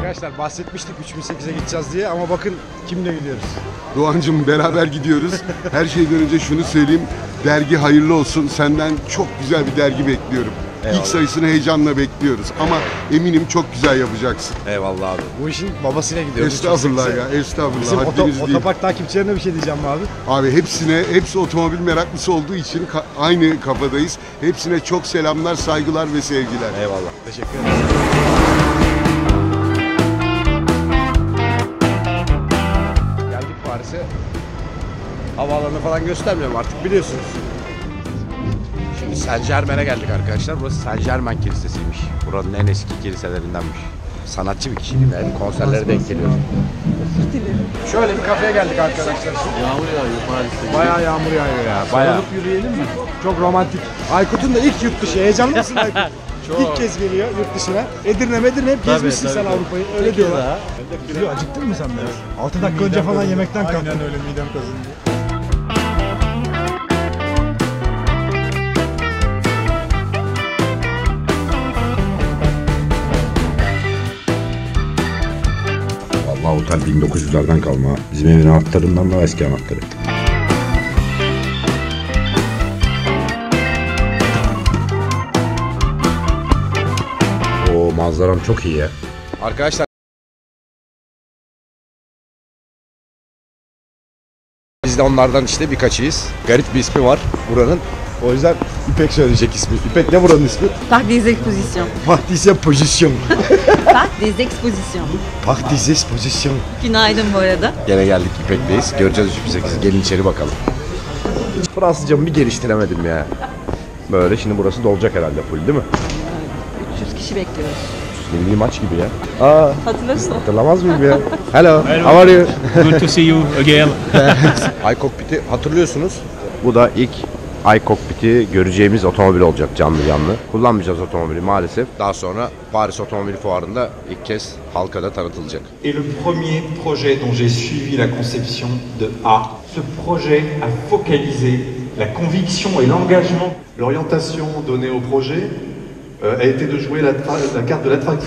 Arkadaşlar bahsetmiştik 3008'e gideceğiz diye ama bakın kimle gidiyoruz. Doğancığım beraber gidiyoruz. Her şeyden önce şunu söyleyeyim. Dergi hayırlı olsun. Senden çok güzel bir dergi bekliyorum. Eyvallah. İlk sayısını heyecanla bekliyoruz. Ama eminim çok güzel yapacaksın. Eyvallah abi. Bu işin babasıyla gidiyoruz. Estağfurullah ya. Estağfurullah. Bizim Haddiniz değil. otopark takipçilerine bir şey diyeceğim abi. Abi hepsi otomobil meraklısı olduğu için aynı kafadayız. Hepsine çok selamlar, saygılar ve sevgiler. Eyvallah. Teşekkür ederim. Geldik Paris'e. Havaalanını falan göstermiyorum artık biliyorsunuz. Şimdi Saint Germain'e geldik arkadaşlar. Burası Saint Germain Kilisesi'ymiş. Buranın en eski kiliselerindenmiş. Sanatçı bir kişiydi. Yani konserlere denk geliyor. Şöyle bir kafeye geldik arkadaşlar. Yağmur yağıyor Paris'te. Bayağı yağmur yağıyor ya. Bayağı. Sarılıp yürüyelim mi? Çok romantik. Aykut'un da ilk yurt dışı. Heyecanlı mısın Aykut? Çok. İlk kez geliyor yurt dışına. Edirne hep gezmişsin sen Avrupa'yı. Öyle diyorlar. Biliyor, acıktın mı sen biraz? 6 dakika önce falan yemekten kalktın. Aynen öyle, midem kazındı. Vallahi otel 1900'lerden kalma. Bizim evin anahtarından da eski anahtarı. O manzaram çok iyi ya. Arkadaşlar biz de onlardan işte birkaçıyız. Garip bir ismi var buranın. O yüzden İpek söyleyecek ismi. İpek ne buranın ismi? Parc des Expositions. Pahtise Pozisyon. Parc des Expositions. Pahtise Pozisyon. Günaydın bu arada. Gene geldik İpek'teyiz. Göreceğiz 308'i. Gelin içeri bakalım. Fransızcamı bir geliştiremedim ya. Böyle şimdi burası dolacak herhalde full değil mi? 300 kişi bekliyoruz. Milli maç gibi ya. Hatırlıyorsun. Hatırlamaz mıyım ya? Hello. How are you? Good to see you again. iCockpit'i hatırlıyorsunuz. Bu da ilk iCockpit'i göreceğimiz otomobil olacak canlı. Kullanmayacağız otomobili maalesef. Daha sonra Paris Otomobil Fuarı'nda ilk kez halka da tanıtılacak. Et le premier projet dont j'ai suivi la conception de A, ce projet a focalisé la conviction et l'engagement. L'orientation donnée au projet a été de jouer la carte de l'attractivité.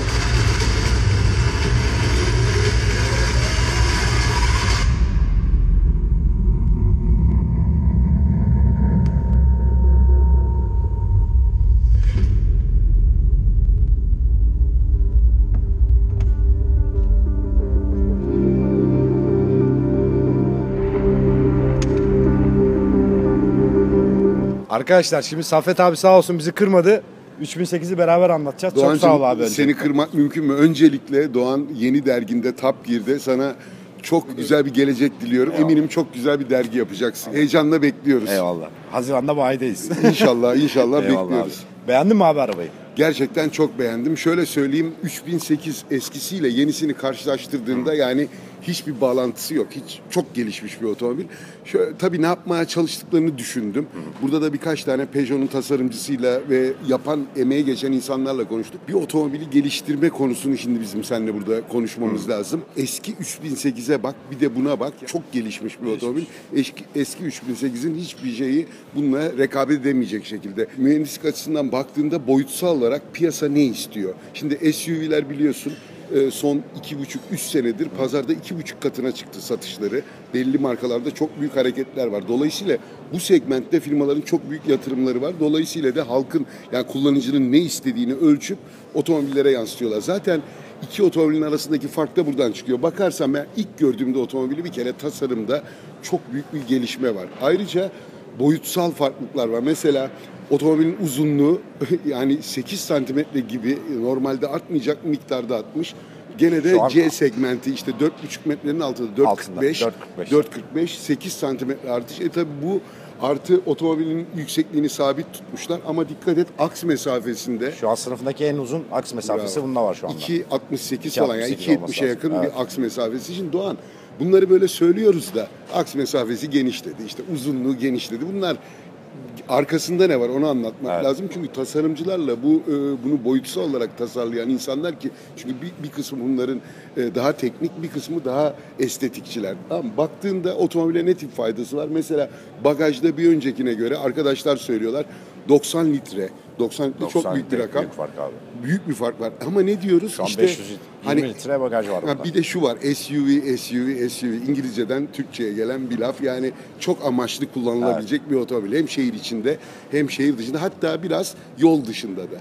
Arkadaşlar şimdi Saffet abi sağ olsun bizi kırmadı. 3008'i beraber anlatacağız. Çok sağ ol abi. Seni kırmak mümkün mü? Öncelikle Doğan yeni derginde Top Gear'de sana çok güzel bir gelecek diliyorum. Eyvallah. Eminim çok güzel bir dergi yapacaksın. Heyecanla bekliyoruz. Eyvallah. Haziran'da bayideyiz. İnşallah Eyvallah bekliyoruz. abi. Beğendin mi abi arabayı? Gerçekten çok beğendim. Şöyle söyleyeyim, 3008 eskisiyle yenisini karşılaştırdığında yani hiçbir bağlantısı yok. Çok gelişmiş bir otomobil. Şöyle, tabii ne yapmaya çalıştıklarını düşündüm. Burada da birkaç tane Peugeot'un tasarımcısıyla ve yapan, emeği geçen insanlarla konuştuk. Bir otomobili geliştirme konusunu şimdi bizim seninle burada konuşmamız lazım. Eski 3008'e bak, bir de buna bak. Çok gelişmiş bir otomobil. Eski 3008'in hiçbir şeyi bununla rekabet edemeyecek şekilde. Mühendislik açısından baktığında boyutsal olarak piyasa ne istiyor? Şimdi SUV'ler biliyorsun son 2,5-3 senedir pazarda 2,5 katına çıktı satışları. Belli markalarda çok büyük hareketler var. Dolayısıyla bu segmentte firmaların çok büyük yatırımları var. Dolayısıyla da halkın, yani kullanıcının ne istediğini ölçüp otomobillere yansıtıyorlar. Zaten iki otomobilin arasındaki fark da buradan çıkıyor. Bakarsam ben ilk gördüğümde otomobili bir kere tasarımda çok büyük bir gelişme var. Ayrıca boyutsal farklılıklar var. Mesela otomobilin uzunluğu yani 8 santimetre gibi normalde artmayacak miktarda artmış. Gene de C segmenti işte 4,5 metrenin altında 4,45 8 santimetre artış. Tabi bu artı otomobilin yüksekliğini sabit tutmuşlar ama dikkat et aks mesafesinde. Şu an sınıfındaki en uzun aks mesafesi bunda var şu anda. 2,68 falan yani 2,70'e yakın evet. Bir aks mesafesi. Şimdi Doğan bunları böyle söylüyoruz da aks mesafesi genişledi, işte uzunluğu genişledi. Bunlar arkasında ne var onu anlatmak lazım. Çünkü tasarımcılarla bunu boyutsal olarak tasarlayan insanlar ki çünkü bir kısmı bunların daha teknik, bir kısmı daha estetikçiler. Tamam, baktığında otomobile ne tip faydası var? Mesela bagajda bir öncekine göre arkadaşlar söylüyorlar 90 litre 90 çok büyük bir rakam. Büyük fark abi. Büyük bir fark var. Ama ne diyoruz? Şu an işte 520 hani litre bagaj var burada. bir de şu var. SUV. İngilizceden Türkçe'ye gelen bir laf. Yani çok amaçlı kullanılabilecek bir otomobil. Hem şehir içinde hem şehir dışında. Hatta biraz yol dışında da.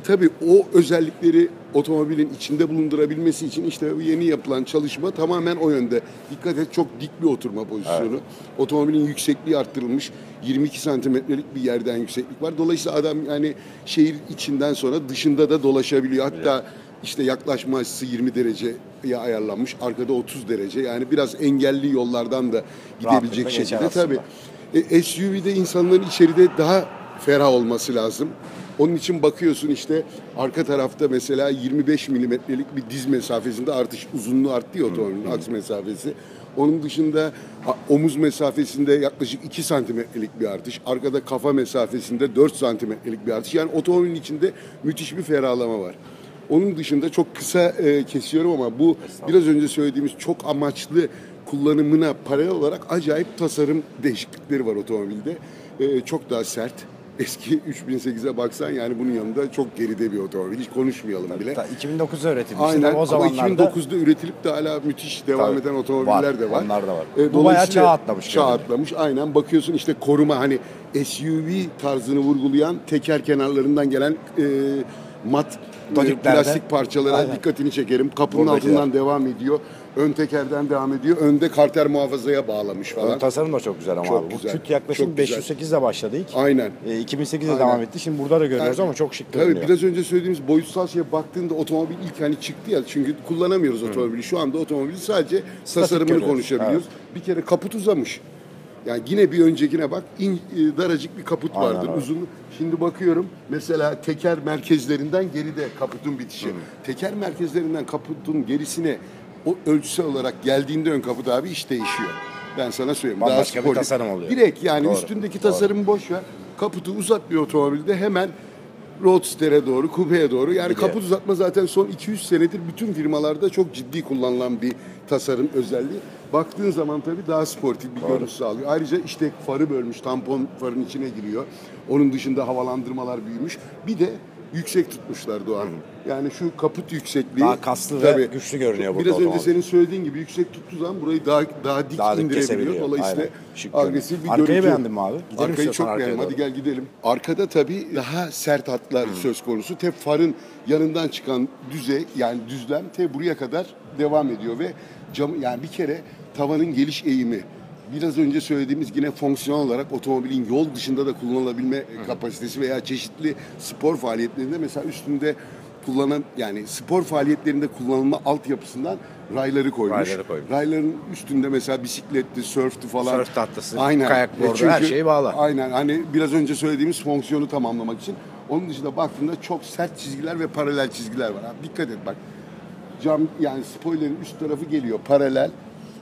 Tabii o özellikleri otomobilin içinde bulundurabilmesi için işte yeni yapılan çalışma tamamen o yönde. Dikkat et, çok dik bir oturma pozisyonu. Evet. Otomobilin yüksekliği arttırılmış. 22 santimetrelik bir yerden yükseklik var. Dolayısıyla adam yani şehir içinden sonra dışında da dolaşabiliyor. Hatta işte yaklaşma açısı 20 dereceye ayarlanmış. Arkada 30 derece. Yani biraz engelli yollardan da gidebilecek şekilde. Tabii. SUV'de insanların içeride daha ferah olması lazım. Onun için bakıyorsun işte arka tarafta mesela 25 milimetrelik bir diz mesafesinde artış, uzunluğu arttı ya otomobilin aks mesafesi. Onun dışında omuz mesafesinde yaklaşık 2 santimetrelik bir artış. Arkada kafa mesafesinde 4 santimetrelik bir artış. Yani otomobilin içinde müthiş bir ferahlama var. Onun dışında çok kısa kesiyorum ama bu biraz önce söylediğimiz çok amaçlı kullanımına paralel olarak acayip tasarım değişiklikleri var otomobilde. Çok daha sert. Eski 3008'e baksan yani bunun yanında çok geride bir otomobil. Hiç konuşmayalım bile. 2009'da üretilmiş. Aynen, o zamanlarda... ama 2009'da üretilip de hala müthiş devam eden otomobiller de var. Onlar da var. Bu bayağı çağ atlamış. Çağ atlamış. Aynen, bakıyorsun işte koruma, hani SUV tarzını vurgulayan teker kenarlarından gelen mat plastik parçalara dikkatini çekerim. Kapının altından devam ediyor. Ön tekerden devam ediyor. Önde karter muhafazaya bağlamış falan. Ön tasarım da çok güzel ama çok abi. Güzel. Bu küt yaklaşım 508'de başladı ilk. Aynen. 2008'de devam etti. Şimdi burada da görüyoruz ama çok şık görünüyor. Tabii biraz önce söylediğimiz boyutsal şeye baktığında otomobil ilk hani çıktı ya, çünkü kullanamıyoruz otomobili. Şu anda otomobili sadece tasarımını konuşabiliyoruz. Bir kere kaput uzamış. Yani yine bir öncekine bak, daracık bir kaput vardır, uzun. Şimdi bakıyorum mesela teker merkezlerinden geride kaputun bitişi. Teker merkezlerinden kaputun gerisine o ölçüsel olarak geldiğinde ön kaput abi iş değişiyor. Ben sana söyleyeyim. Başka bir tasarım oluyor. Direkt yani üstündeki tasarımı boş ver. Kaputu uzat bir otomobilde, hemen Roadster'e doğru, kupeye doğru. Yani kaput uzatma zaten son 200 senedir bütün firmalarda çok ciddi kullanılan bir tasarım özelliği. Baktığın zaman tabii daha sportif bir görüntü sağlıyor. Ayrıca işte farı bölmüş, tampon farın içine giriyor. Onun dışında havalandırmalar büyümüş. Bir de yüksek tutmuşlar Doğan. Yani şu kaput yüksekliği daha kaslı ve güçlü görünüyor burada. Biraz önce senin söylediğin gibi yüksek tuttuğu zaman burayı daha dik indirebiliyor. Dolayısıyla agresif bir görüntü. Arkayı beğendin mi abi? Gidelim. Arkayı çok beğendim. Hadi gel gidelim. Arkada tabii daha sert hatlar söz konusu. Farın yanından çıkan düzey, yani düzlem buraya kadar devam ediyor ve yani bir kere tavanın geliş eğimi, biraz önce söylediğimiz yine fonksiyonel olarak otomobilin yol dışında da kullanılabilme kapasitesi veya çeşitli spor faaliyetlerinde mesela üstünde yani spor faaliyetlerinde kullanılma altyapısından rayları koymuş. Rayların üstünde mesela bisikletti, sörftü falan. Sörf tahtası, aynen. kayak bordu, her şeyi bağlar. Aynen, hani biraz önce söylediğimiz fonksiyonu tamamlamak için. Onun dışında baktığında çok sert çizgiler ve paralel çizgiler var. Abi dikkat et bak. Cam, yani spoilerin üst tarafı geliyor.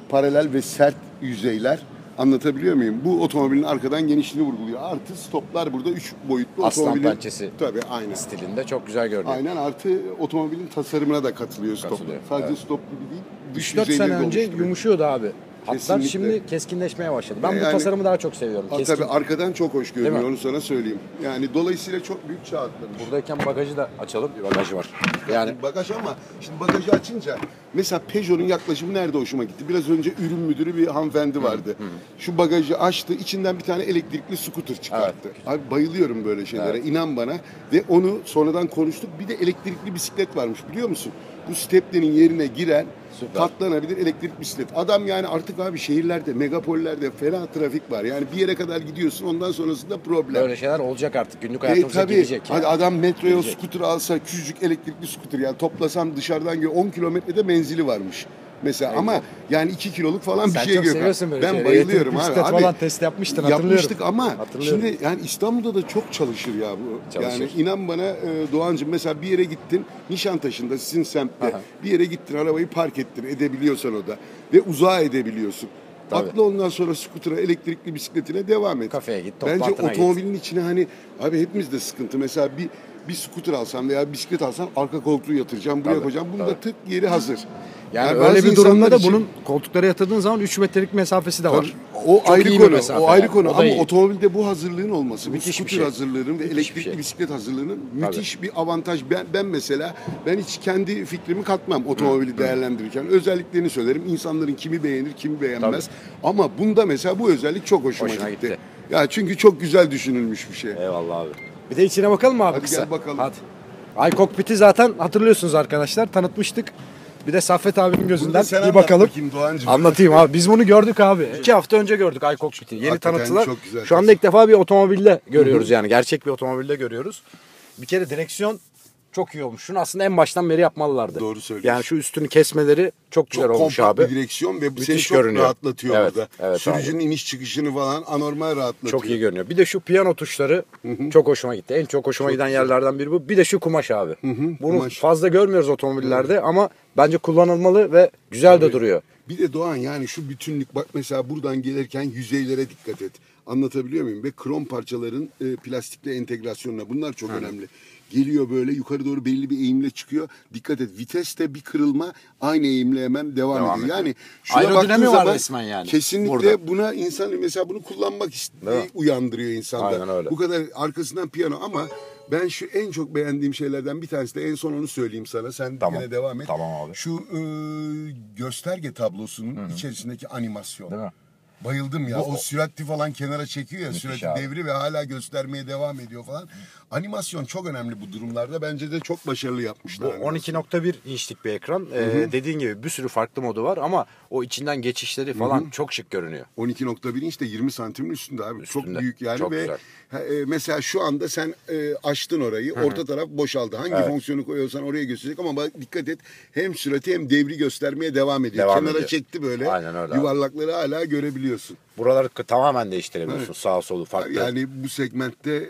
Paralel ve sert yüzeyler. Anlatabiliyor muyum? Bu otomobilin arkadan genişliğini vurguluyor. Artı stoplar burada 3 boyutlu otomobilin. Aslan pençesi aynen. stilinde çok güzel görünüyor. Aynen, artı otomobilin tasarımına da katılıyor stoplar. Sadece stop gibi değil. 3-4 sene önce yumuşuyordu abi. Hatlar şimdi keskinleşmeye başladı. Ben bu tasarımı daha çok seviyorum. Tabii arkadan çok hoş görünüyor, onu sana söyleyeyim. Yani dolayısıyla çok büyük çağ atlamış. Buradayken bagajı da açalım. Bir bagajı var. Yani bagaj, ama şimdi bagajı açınca mesela Peugeot'un yaklaşımı nerede hoşuma gitti? Biraz önce ürün müdürü bir hanımefendi vardı. Şu bagajı açtı, içinden bir tane elektrikli scooter çıkarttı. Abi bayılıyorum böyle şeylere, inan bana. Ve onu sonradan konuştuk. Bir de elektrikli bisiklet varmış, biliyor musun? Bu stepnenin yerine giren katlanabilir elektrik bisiklet. Adam yani artık abi şehirlerde, megapollerde fena trafik var. Yani bir yere kadar gidiyorsun, ondan sonrasında problem. Böyle şeyler olacak artık. Günlük hayatımıza girecek. Hadi adam metroya scooter alsa, küçücük elektrikli scooter, yani toplasam dışarıdan 10 kilometrede menzili varmış. Mesela ama yani 2 kiloluk falan bir şey yok. Ben bayılıyorum abi. Bisiklet falan test yapmıştın, hatırlıyorum. Yapmıştık ama şimdi yani İstanbul'da da çok çalışır ya bu. Yani inan bana Doğancığım, mesela bir yere gittin, Nişantaşı'nda sizin semtte bir yere gittin, arabayı park ettin, edebiliyorsan o da ve uzağa edebiliyorsun. Atla ondan sonra skutura, elektrikli bisikletine devam et. Kafeye git, toplantına git. Bence otomobilin içine hani abi hepimizde sıkıntı. Mesela bir skuter alsam veya bisiklet alsam arka koltuğu yatıracağım, buraya koyacağım. Bunda tık yeri hazır. Yani Yani öyle bazı bir durumda insanlar da için- bunun koltuklara yatırdığın zaman 3 metrelik mesafesi de var. Tabii, o Çok ayrı iyi bir konu. mesafe O ayrı yani. konu O da ama iyi. otomobilde bu hazırlığın olması, bu Müthiş bir scooter şey. hazırlığının ve Müthiş elektrikli bir şey. bisiklet hazırlığının müthiş bir avantaj. Ben mesela hiç kendi fikrimi katmam otomobili değerlendirirken. Özelliklerini söylerim. İnsanların kimi beğenir, kimi beğenmez. Ama bunda mesela bu özellik çok hoşuma Hoşuna gitti. gitti. Ya çünkü çok güzel düşünülmüş bir şey. Eyvallah abi. Bir de içine bakalım mı abi Hadi kısa? gel bakalım. Hadi. iCockpit'i zaten hatırlıyorsunuz arkadaşlar. Tanıtmıştık. Bir de Saffet abinin Bunu gözünden da sen bir anlat bakalım. bakayım Doğancığım. Anlatayım abi. Biz bunu gördük abi. 2 hafta önce gördük iCockpit'i. Yeni Hakikaten tanıttılar. çok güzel Şu anda ilk defa bir otomobilde görüyoruz yani. Gerçek bir otomobilde görüyoruz. Bir kere direksiyon çok iyi olmuş. Şunu aslında en baştan beri yapmalılardı. Doğru söylüyorsun. Yani şu üstünü kesmeleri çok güzel Çok olmuş kompakt abi. bir direksiyon ve Müthiş seni çok görünüyor. rahatlatıyor Evet, orada. evet Sürücünün iniş çıkışını falan anormal rahatlatıyor. Çok iyi görünüyor. Bir de şu piyano tuşları çok hoşuma gitti. En çok hoşuma giden yerlerden biri bu. Bir de şu kumaş abi. Bunu kumaş. fazla görmüyoruz otomobillerde ama bence kullanılmalı ve güzel de duruyor. Bir de Doğan yani şu bütünlük bak mesela buradan gelirken yüzeylere dikkat et. Anlatabiliyor muyum? Ve krom parçaların plastikle entegrasyonuna bunlar çok önemli. Geliyor böyle yukarı doğru belli bir eğimle çıkıyor. Dikkat et viteste bir kırılma aynı eğimle hemen devam ediyor. Yani şuna Aerodinami baktığın var zaman resmen yani. kesinlikle Burada. buna insan mesela bunu kullanmak Değil mi? uyandırıyor insanda. Aynen öyle. Bu kadar arkasından piyano ama ben şu en çok beğendiğim şeylerden bir tanesi de en son onu söyleyeyim sana. Sen Tamam. yine devam et. Tamam abi. Şu gösterge tablosunun içerisindeki animasyon. Değil mi? Bayıldım ya. O süratli falan kenara çekiyor ya. Müthiş Süratli abi. devri ve hala göstermeye devam ediyor falan. Animasyon çok önemli bu durumlarda. Bence de çok başarılı Bu yapmışlar. 12.1 inçlik bir ekran. Dediğin gibi bir sürü farklı modu var ama o içinden geçişleri falan çok şık görünüyor. 12.1 inç de 20 santimin üstünde abi. Çok Üstünde. büyük yani Çok ve güzel. Mesela şu anda sen açtın orayı. Orta taraf boşaldı. Hangi fonksiyonu koyuyorsan oraya gösterecek ama bak dikkat et. Hem sürati hem devri göstermeye devam ediyor. Devam Kenara ediyor. çekti böyle. Aynen öyle abi. Yuvarlakları hala görebiliyorsun. Buraları tamamen değiştirebiliyorsun. Sağ solu farklı. Yani bu segmentte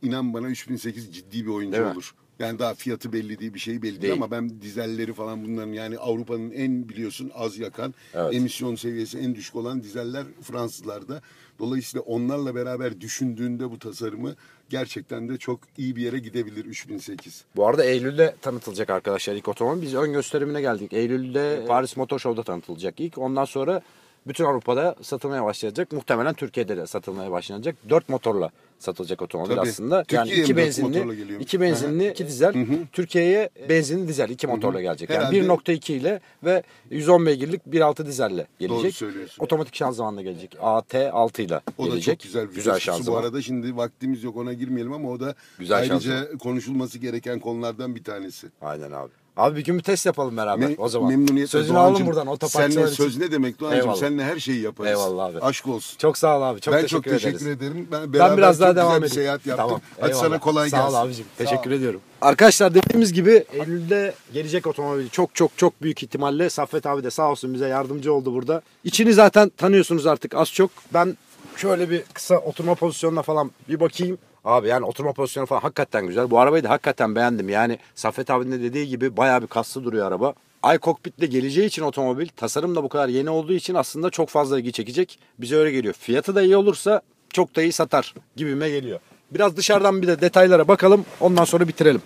inan bana 3008 ciddi bir oyuncu Değil mi? olur. Yani daha fiyatı belli değil, bir şey belli değil Değil. ama ben dizelleri falan bunların yani Avrupa'nın en biliyorsun az yakan, Evet. emisyon seviyesi en düşük olan dizeller Fransızlarda. Dolayısıyla onlarla beraber düşündüğünde bu tasarımı gerçekten de çok iyi bir yere gidebilir 3008. Bu arada Eylül'de tanıtılacak arkadaşlar ilk otomobil. Biz ön gösterimine geldik. Eylül'de Paris Motor Show'da tanıtılacak ilk. Ondan sonra bütün Avrupa'da satılmaya başlayacak. Muhtemelen Türkiye'de de satılmaya başlanacak. 4 motorla satılacak otomobil Tabii. aslında. Yani Türkiye'ye 2 mi dört motorla benzinli, geliyor? 2 benzinli, 2 dizel. Türkiye'ye benzinli dizel 2 motorla gelecek. Yani Herhalde- 1.2 ile ve 110 beygirlik 1.6 dizelle Doğru gelecek. söylüyorsun. Otomatik şanzımanla gelecek. AT6 ile O da gelecek. çok güzel bir güzel vitesi. Bu şanzıman. arada şimdi vaktimiz yok ona girmeyelim ama o da Güzel ayrıca şanzıman. konuşulması gereken konulardan bir tanesi. Aynen abi. Abi bir gün bir test yapalım beraber o zaman. Memnuniyetle Sözünü Doğancığım. alalım buradan otoparkçılar Seninle için. söz ne demek Doğancığım? Eyvallah. Seninle her şeyi yaparız. Eyvallah abi. Aşk olsun. Çok sağ ol abi. Çok Ben teşekkür çok teşekkür ederiz. ederim. Ben Ben beraber biraz daha çok devam güzel bir edeyim. seyahat yaptım. Tamam. Hadi eyvallah. sana kolay Sağ gelsin. ol abicim. Teşekkür ediyorum. Arkadaşlar dediğimiz gibi Eylül'de gelecek otomobil çok büyük ihtimalle Saffet abi de sağ olsun bize yardımcı oldu burada. İçini zaten tanıyorsunuz artık az çok. Ben şöyle bir kısa oturma pozisyonuna falan bir bakayım. Abi yani oturma pozisyonu falan hakikaten güzel. Bu arabayı da hakikaten beğendim. Yani Saffet abinin de dediği gibi bayağı bir kaslı duruyor araba. iCockpit'le geleceği için otomobil, tasarım da bu kadar yeni olduğu için aslında çok fazla ilgi çekecek. Bize öyle geliyor. Fiyatı da iyi olursa çok da iyi satar gibime geliyor. Biraz dışarıdan bir de detaylara bakalım. Ondan sonra bitirelim.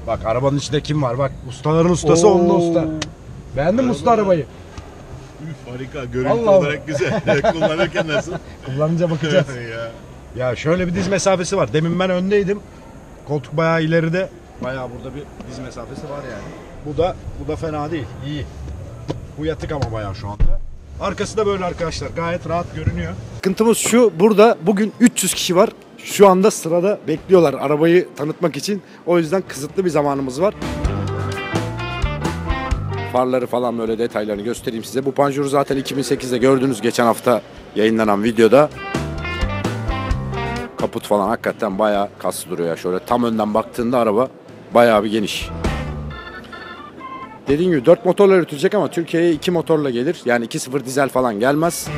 Bak arabanın içinde kim var? Bak ustaların ustası onunla usta. Beğendin mi usta arabayı? Harika. Görüntü Allah olarak güzel. Kullanırken nasıl? Kullanınca bakacağız. ya. Ya şöyle bir diz mesafesi var. Demin ben öndeydim. Koltuk bayağı ileride. Bayağı burada bir diz mesafesi var yani. Bu da fena değil. İyi. Bu yatık ama bayağı şu anda. Arkası da böyle arkadaşlar. Gayet rahat görünüyor. Sıkıntımız şu, burada bugün 300 kişi var. Şu anda sırada bekliyorlar arabayı tanıtmak için. O yüzden kısıtlı bir zamanımız var. Farları falan böyle detaylarını göstereyim size. Bu panjuru zaten 2008'de gördünüz geçen hafta yayınlanan videoda. Kaput falan hakikaten bayağı kaslı duruyor ya. Şöyle tam önden baktığında araba bayağı bir geniş. Dediğim gibi 4 motorla üretilecek ama Türkiye'ye 2 motorla gelir. Yani 2.0 dizel falan gelmez.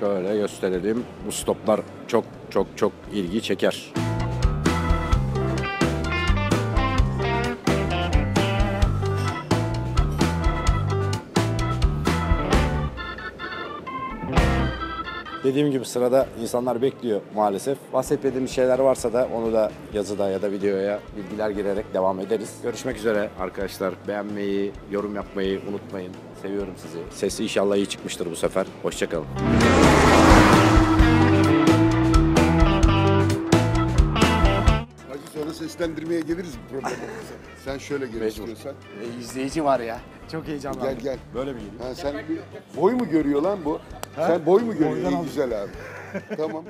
Şöyle gösterelim. Bu stoplar çok ilgi çeker. Dediğim gibi sırada insanlar bekliyor maalesef. Bahsetmediğimiz şeyler varsa da onu da yazıda ya da videoya bilgiler girerek devam ederiz. Görüşmek üzere arkadaşlar. Beğenmeyi, yorum yapmayı unutmayın. Seviyorum sizi. Sesi inşallah iyi çıkmıştır bu sefer. Hoşçakalın. Hacı sonra seslendirmeye geliriz bu programa. Sen şöyle gel istiyorsan. İzleyici var ya. Çok heyecanlandım. Gel gel. Böyle mi geliyor? Ha, sen boy mu görüyor lan bu? Sen boy mu görüyor? İyi, güzel abi. Tamam.